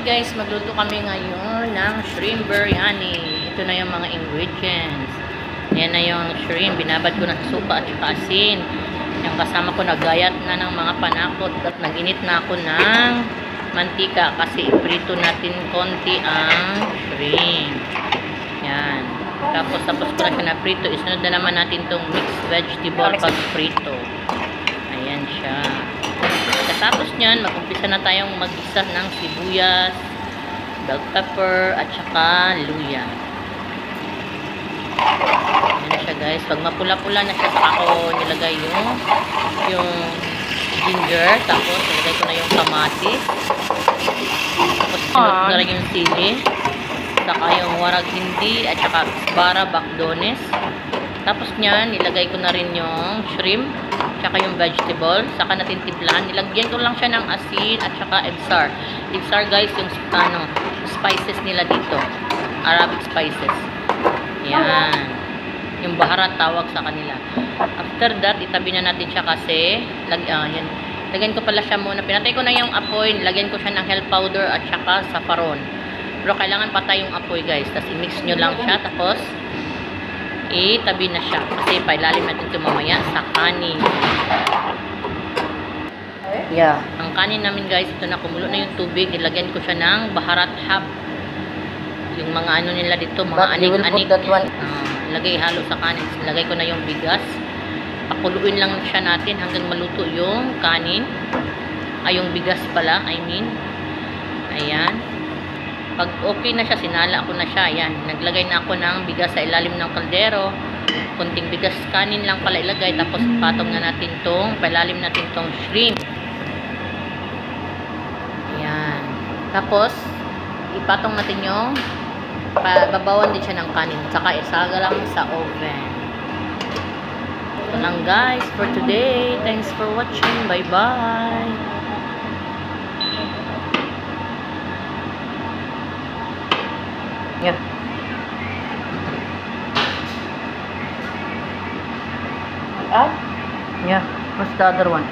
guys, magluto kami ngayon ng shrimp biryani. Ito na yung mga ingredients. Yan na yung shrimp. Binabad ko na sa suka at saka asin. Yung kasama ko nagayat na ng mga panakot at nag-init na ako ng mantika kasi iprito natin konti ang shrimp. Yan. Tapos ko na siya na prito. Isunod na naman natin tong mixed vegetable pag prito. Ayan siya. Tapos niyan, mag-umpisa na tayong mag-isa ng sibuyas, bell pepper, at saka luya. Ayan na siya guys. Pag mapula-pula na siya, saka ko nilagay yung ginger. Tapos nilagay ko na yung kamatis. Tapos sinunod ko na rin yung sili. Saka yung warag hindi, at saka bara bakdones. Tapos niyan, nilagay ko na rin yung shrimp, tsaka yung vegetable, saka natin timplahan. Nilagyan ko lang siya ng asin at saka ebsar. Ebsar guys, yung spices nila dito. Arabic spices. Yan. Yung baharat tawag sa kanila. After that, itabi na natin siya kasi, yan. Lagyan ko pala siya muna. Pinatay ko na yung apoy, lagyan ko siya ng hell powder at saka saffron. Pero kailangan patay yung apoy guys. Tapos i-mix nyo lang siya, tapos itabi na siya kasi pailalim natin ito mamaya sa kanin. Yeah. Ang kanin namin guys, ito na kumulo na yung tubig. Nilagyan ko siya ng baharat hab. Yung mga ano nila dito, mga anig-anig. Lagay halo sa kanin. Lagay ko na yung bigas. Pakuluin lang siya natin hanggang maluto yung kanin. Ay, yung bigas pala, I mean. Ayan. Pag okay na siya, sinala ko na siya. Ayan, naglagay na ako ng bigas sa ilalim ng kaldero. Kunting bigas kanin lang pala ilagay. Tapos patong na natin tong, pailalim natin tong shrimp. Ayan. Tapos, ipatong natin yung, babawan din siya ng kanin. Saka isaga lang sa oven. Ito lang guys for today. Thanks for watching. Bye-bye. Yeah. Yeah. What's the other one?